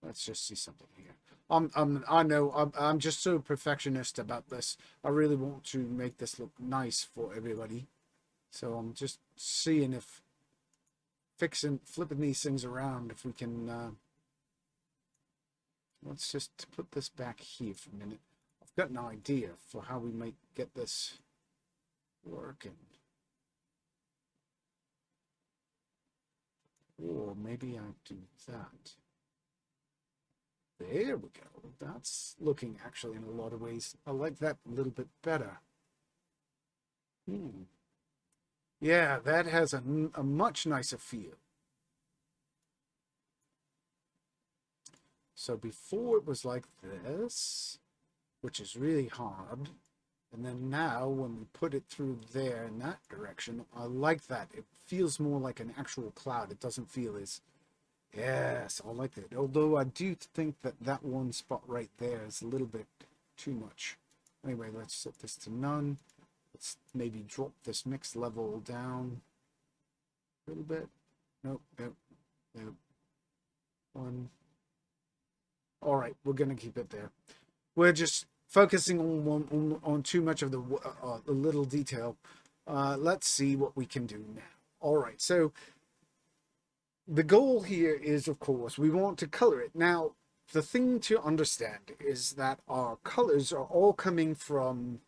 Let's just see something here. I know I'm just so perfectionist about this. I really want to make this look nice for everybody. So I'm just seeing if flipping these things around, if we can, let's just put this back here for a minute. I've got an idea for how we might get this working. Or maybe I do that. There we go. That's looking actually in a lot of ways. I like that a little bit better. Yeah, that has a much nicer feel. So before it was like this, which is really hard. And then now when we put it through there in that direction, I like that. It feels more like an actual cloud. It doesn't feel as, yes, I like that. Although I do think that that one spot right there is a little bit too much. Anyway, let's set this to none. Let's maybe drop this mix level down a little bit. Nope. 1. All right, we're gonna keep it there. We're just focusing on too much of the little detail. Let's see what we can do now. All right, so the goal here is, of course, we want to color it. Now, the thing to understand is that our colors are all coming from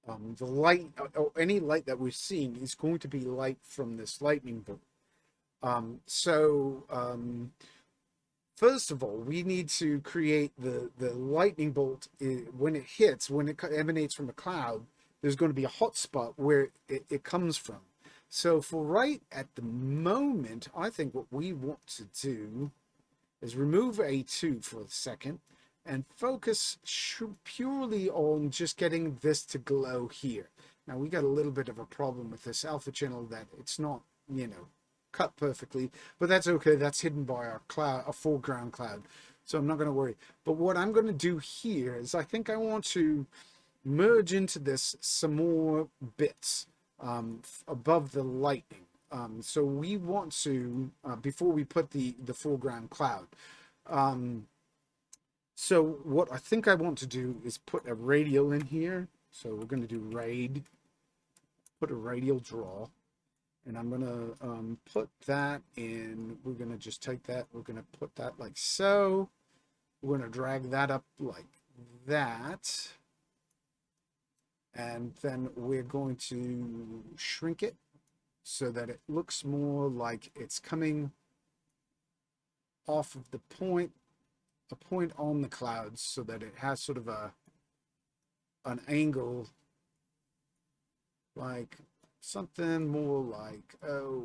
the light, or any light that we're seeing is going to be light from this lightning bolt. First of all, we need to create the lightning bolt. When it hits, when it emanates from a cloud, there's going to be a hot spot where it comes from. So for right at the moment, I think what we want to do is remove A2 for a second and focus purely on just getting this to glow here. Now we got a little bit of a problem with this alpha channel that it's not, you know, cut perfectly, but that's okay. That's hidden by our cloud, a foreground cloud. So I'm not going to worry. But what I'm going to do here is I think I want to merge into this some more bits above the lightning. So we want to, before we put the foreground cloud. So what I think I want to do is put a radial in here. So we're going to do raid, put a radial draw. And I'm going to put that in. We're going to just take that. We're going to put that like so. We're going to drag that up like that. And then we're going to shrink it so that it looks more like it's coming off of the point, a point on the clouds, so that it has sort of an angle, like something more like, oh,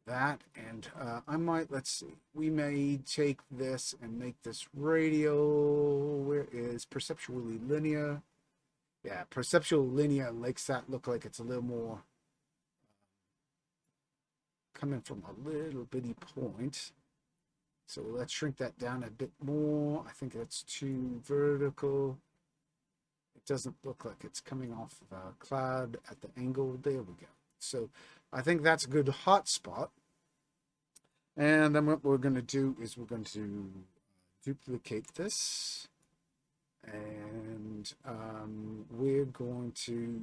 that. And I might, let's see, we may take this and make this radial. Where is perceptually linear? Yeah, perceptual linear makes that look like it's a little more coming from a little bitty point. So let's shrink that down a bit more. I think that's too vertical. It doesn't look like it's coming off of a cloud at the angle. There we go. So I think that's a good hot spot. And then what we're going to do is we're going to duplicate this. And we're going to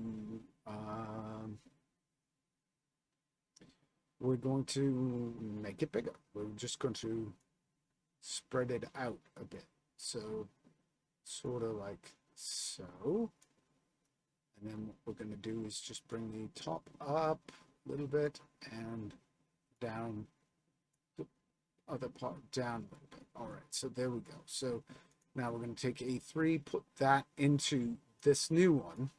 make it bigger. We're just going to spread it out a bit. So sort of like so. And then what we're going to do is just bring the top up a little bit and down the other part down a little bit. All right, so there we go. So now we're going to take A3, put that into this new one.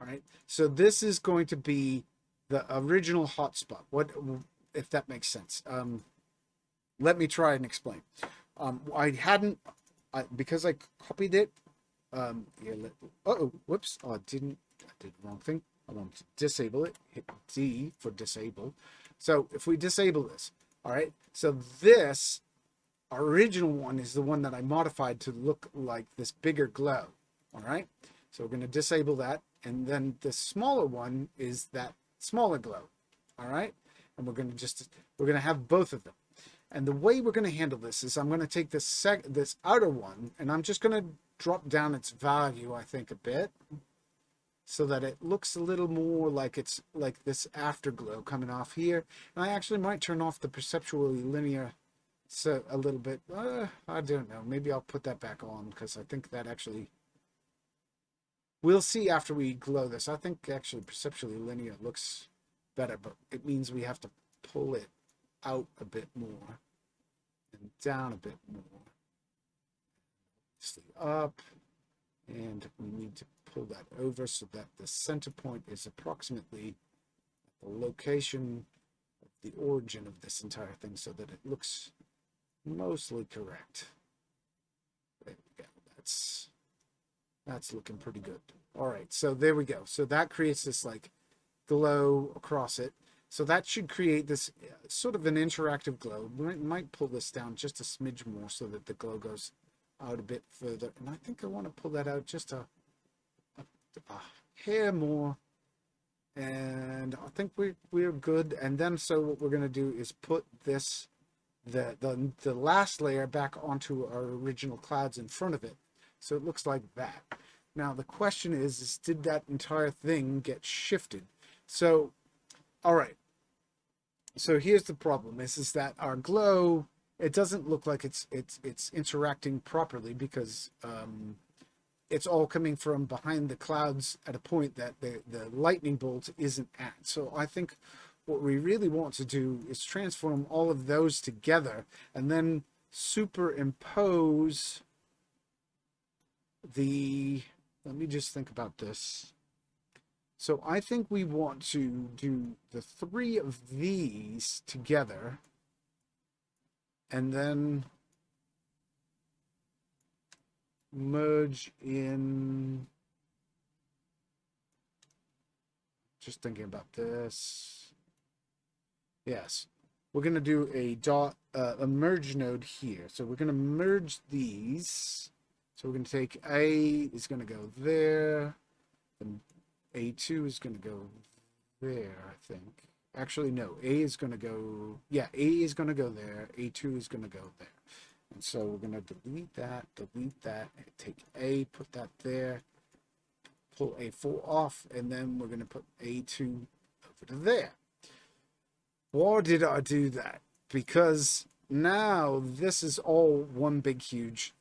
All right, so this is going to be the original hotspot. What, if that makes sense? Let me try and explain. I hadn't, because I copied it. Whoops! I did the wrong thing. I want to disable it. Hit D for disable. So if we disable this, all right. So this original one is the one that I modified to look like this bigger glow. All right. So we're going to disable that, and then the smaller one is that smaller glow. All right. And we're going to have both of them. And the way we're going to handle this is I'm going to take this outer one, and I'm just going to drop down its value, I think, a bit, so that it looks a little more like it's like this afterglow coming off here. And I actually might turn off the perceptually linear so a little bit. I don't know. Maybe I'll put that back on, because I think that actually, we'll see after we glow this. I think actually perceptually linear looks better, but it means we have to pull it out a bit more and down a bit more. Up, and we need to pull that over so that the center point is approximately the location of the origin of this entire thing, so that it looks mostly correct. There we go. That's looking pretty good. All right, so there we go. So that creates this like glow across it. So that should create this sort of an interactive glow. We might pull this down just a smidge more so that the glow goes out a bit further. And I think I want to pull that out just a hair more. And I think we're good. And then so what we're going to do is put this, the last layer back onto our original clouds in front of it. So it looks like that. Now the question is did that entire thing get shifted? So, all right. So here's the problem is that our glow, it doesn't look like it's interacting properly, because it's all coming from behind the clouds at a point that the lightning bolt isn't at. So I think what we really want to do is transform all of those together and then superimpose the, let me just think about this. So I think we want to do the three of these together, and then merge in, just thinking about this. Yes, we're going to do a merge node here. So we're going to merge these. So we're going to take A is going to go there. And A2 is going to go there, I think. Actually, no. A is going to go... Yeah, A is going to go there. A2 is going to go there. And so we're going to delete that, take A, put that there, pull A4 off, and then we're going to put A2 over to there. Why did I do that? Because now this is all one big huge...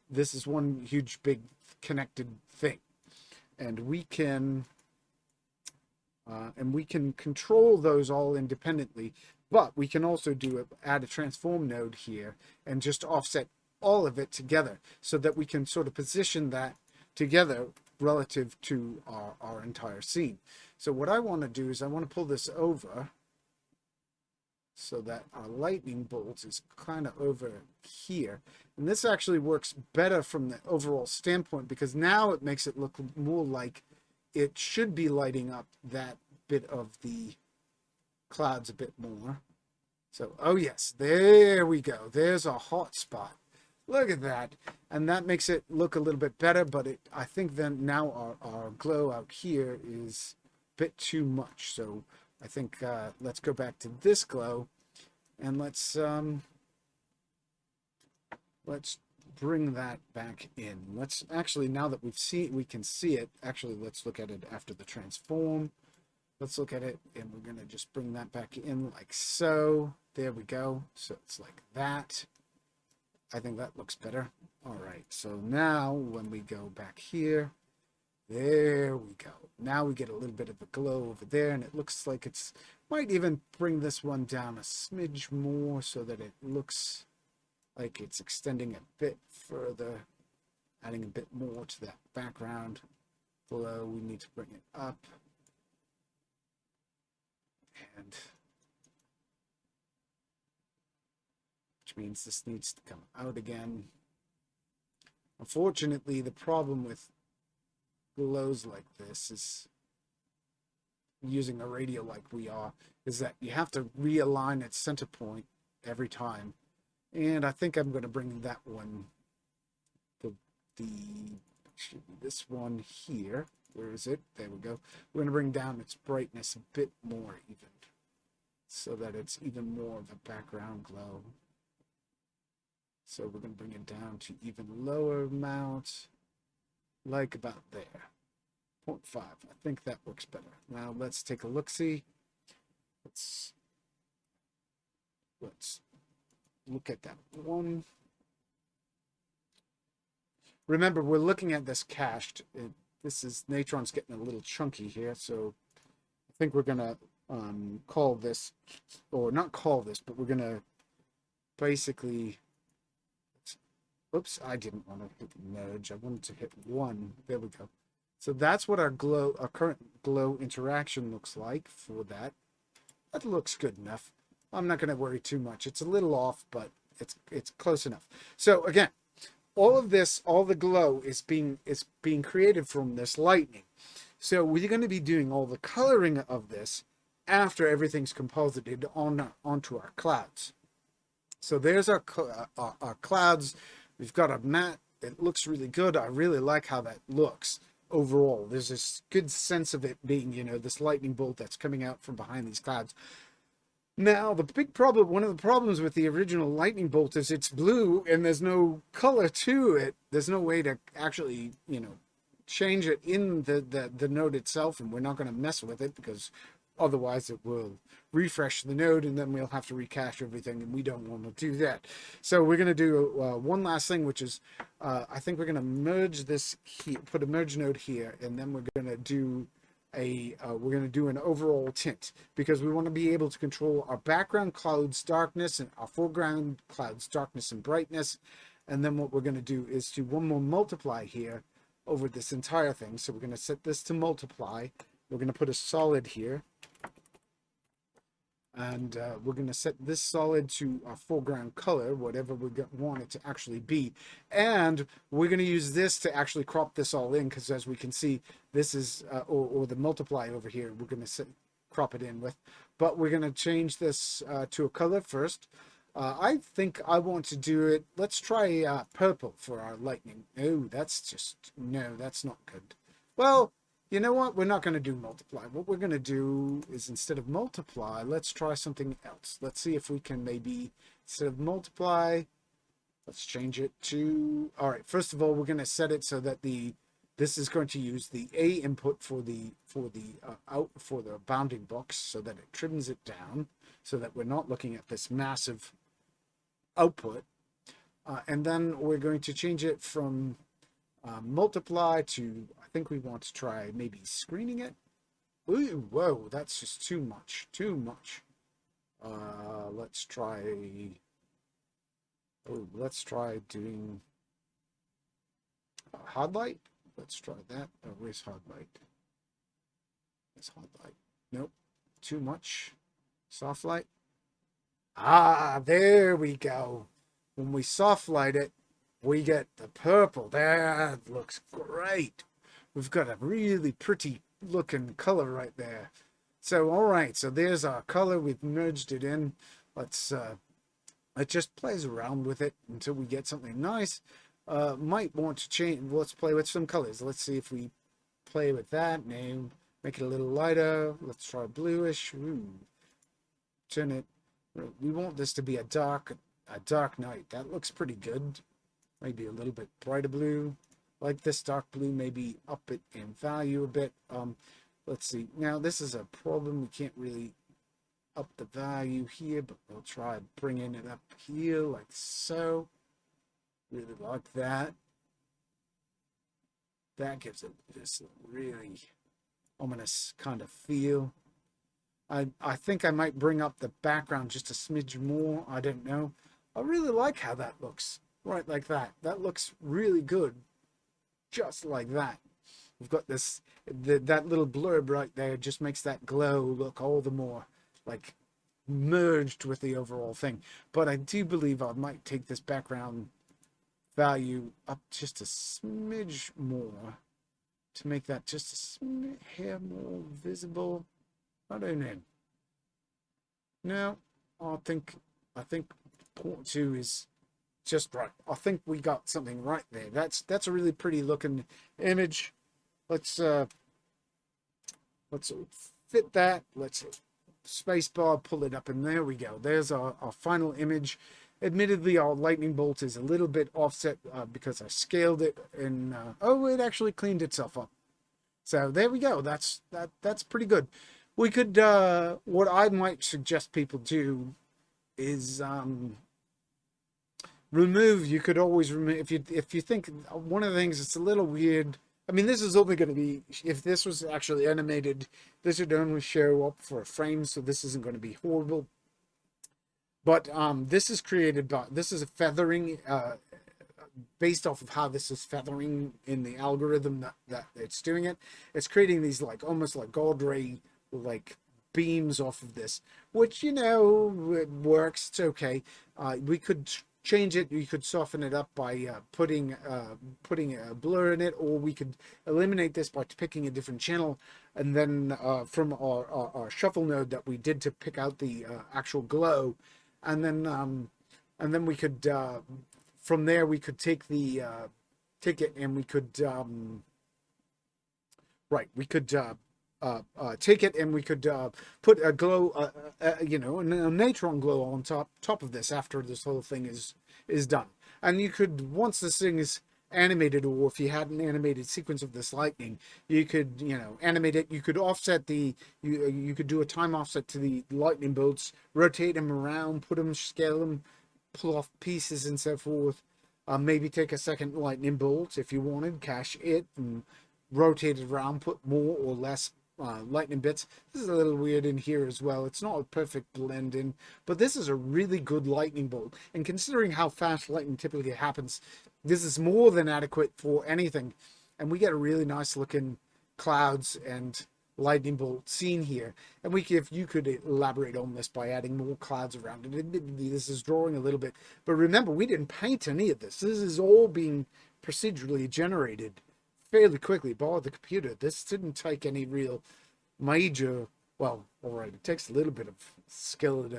This is one huge big connected thing. And we can control those all independently, but we can also add a transform node here and just offset all of it together so that we can sort of position that together relative to our entire scene. So what I want to do is I want to pull this over so that our lightning bolt is kind of over here. And this actually works better from the overall standpoint because now it makes it look more like it should be lighting up that bit of the clouds a bit more. So, oh yes, there we go. There's a hot spot. Look at that. And that makes it look a little bit better, but I think then now our glow out here is a bit too much. So I think let's go back to this glow and let's bring that back in. Let's actually, now that we can see it, actually let's look at it after the transform. Let's look at it and we're going to just bring that back in like so. There we go. So it's like that. I think that looks better. All right. So now when we go back here, there we go. Now we get a little bit of a glow over there and it looks like it's, might even bring this one down a smidge more so that it looks like it's extending a bit further, adding a bit more to that background glow. We need to bring it up. And which means this needs to come out again. Unfortunately, the problem with glows like this is using a radio like we are is that you have to realign its center point every time. And I think I'm going to bring that one, this one here. Where is it? There we go. We're going to bring down its brightness a bit more even, so that it's even more of a background glow. So we're going to bring it down to even lower amount, like about there. 0.5. I think that works better. Now let's take a look-see. Let's look at that one. Remember, we're looking at this cached. This is Natron's getting a little chunky here, so I think we're gonna call this, or not call this, but we're gonna basically. Oops, I didn't want to hit merge. I wanted to hit 1. There we go. So that's what our current glow interaction looks like for that. That looks good enough. I'm not going to worry too much. It's a little off, but it's close enough. So again, all of this, all the glow is being created from this lightning. So we're going to be doing all the coloring of this after everything's composited onto our clouds. So there's our clouds. We've got a matte. It looks really good. I really like how that looks overall. There's this good sense of it being, you know, this lightning bolt that's coming out from behind these clouds. Now, the big problem, one of the problems with the original lightning bolt is it's blue and there's no color to it. There's no way to actually, you know, change it in the node itself, and we're not going to mess with it because otherwise it will refresh the node and then we'll have to recache everything, and we don't want to do that. So we're going to do one last thing, which is I think we're going to merge this here, put a merge node here, and then we're going to do an overall tint, because we want to be able to control our background clouds darkness and our foreground clouds darkness and brightness. And then what we're going to do is do one more multiply here over this entire thing. So we're going to set this to multiply. We're going to put a solid here. And we're going to set this solid to our foreground color, whatever we want it to actually be. And we're going to use this to actually crop this all in, because as we can see, this is, or the multiply over here, we're going to crop it in with. But we're going to change this to a color first. I think I want to do it, let's try purple for our lightning. Oh, that's just, no, that's not good. Well, you know what? We're not going to do multiply. What we're going to do is, instead of multiply, let's try something else. Let's see if we can maybe, instead of multiply, let's change it to, all right, first of all, we're going to set it so that this is going to use the A input for the bounding box, so that it trims it down, so that we're not looking at this massive output. And then we're going to change it from multiply to, I think we want to try maybe screening it. Ooh, whoa, that's just too much, too much. Let's try, let's try doing hard light. Let's try that. Oh, where's hard light? It's hard light. Nope, too much. Soft light. Ah, there we go. When we soft light it, we get the purple. That looks great. We've got a really pretty looking color right there. So, all right, so there's our color. We've merged it in. Let's, it just plays around with it until we get something nice. Might want to change, let's play with some colors. Let's see if we play with that name. Make it a little lighter. Let's try bluish. Ooh. Turn it, we want this to be a dark night. That looks pretty good. Maybe a little bit brighter blue, like this dark blue. Maybe up it in value a bit. Let's see. Now this is a problem. We can't really up the value here, but we'll try bringing it up here like so. Really like that. That gives it this really ominous kind of feel. I think I might bring up the background just a smidge more. I don't know. I really like how that looks. Right like that. That looks really good. Just like that. We've got this, that little blurb right there just makes that glow look all the more like merged with the overall thing. But I do believe I might take this background value up just a smidge more to make that just a smidge hair more visible. I don't know. No, I think 0.2 is just right. I think we got something right there. That's a really pretty looking image. Let's fit that. Let's spacebar, pull it up, and there we go. There's our final image. Admittedly, our lightning bolt is a little bit offset because I scaled it, and oh, it actually cleaned itself up. So there we go. That's pretty good. We could, what I might suggest people do is remove. You could always remove, if you think one of the things that's a little weird. I mean, this is only going to be, if this was actually animated, this would only show up for a frame, so this isn't going to be horrible. But this is created by, this is a feathering, based off of how this is feathering in the algorithm that it's doing it. It's creating these like almost like gold ray like beams off of this, which, you know, it works. It's okay. We could change it. You could soften it up by putting a blur in it, or we could eliminate this by picking a different channel, and then from our shuffle node that we did to pick out the actual glow, and then we could from there we could take the it, and we could take it, and we could put a glow, you know, a Natron glow on top of this after this whole thing is done. And you could, once this thing is animated, or if you had an animated sequence of this lightning, you could, you know, animate it. You could offset you could do a time offset to the lightning bolts, rotate them around, put them, scale them, pull off pieces and so forth. Maybe take a second lightning bolt if you wanted, cache it and rotate it around, put more or less lightning bits. This is a little weird in here as well. It's not a perfect blend in, but this is a really good lightning bolt. And considering how fast lightning typically happens, this is more than adequate for anything. And we get a really nice looking clouds and lightning bolt scene here. And if you could elaborate on this by adding more clouds around it. Admittedly, this is drawing a little bit, but remember, we didn't paint any of this. This is all being procedurally generated fairly quickly by the computer. This didn't take any real major, well, all right, it takes a little bit of skill,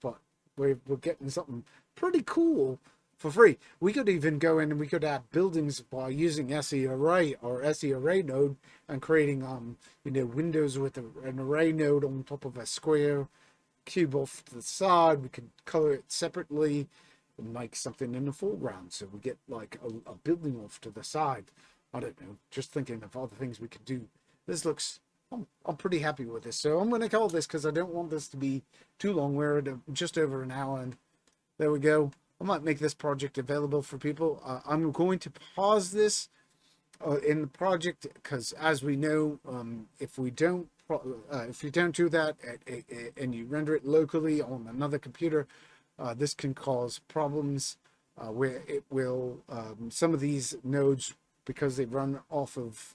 but we're getting something pretty cool for free. We could even go in and we could add buildings by using SE array or SE array node and creating windows with an array node on top of a square cube off to the side. We could color it separately and make something in the foreground, so we get like a building off to the side. I don't know, just thinking of other things we could do. This looks, I'm pretty happy with this. So I'm going to call this, because I don't want this to be too long. We're at just over an hour, and there we go. I might make this project available for people. I'm going to pause this in the project, because as we know, if you don't do that and you render it locally on another computer, this can cause problems where it will some of these nodes, because they run off of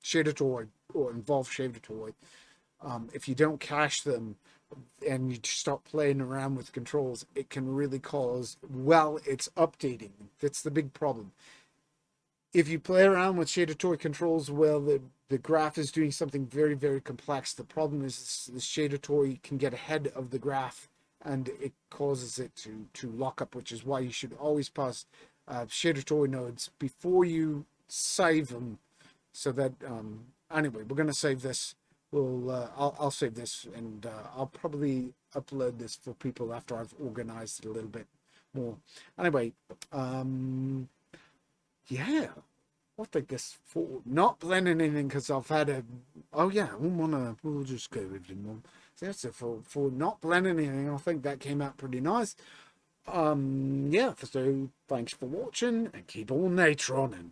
shader toy or involve shader toy, if you don't cache them and you start playing around with controls, it can really cause, well, it's updating. That's the big problem. If you play around with shader toy controls, well, the graph is doing something very, very complex. The problem is the shader toy can get ahead of the graph, and it causes it to lock up, which is why you should always pass shader toy nodes before you save them. So that anyway, we're going to save this. I'll save this, and I'll probably upload this for people after I've organized it a little bit more. Anyway, yeah, I'll take this for not blending anything, because I've had we'll just go with it more. So that's it for not blending anything. I think that came out pretty nice. Yeah, so thanks for watching, and keep on Natroning.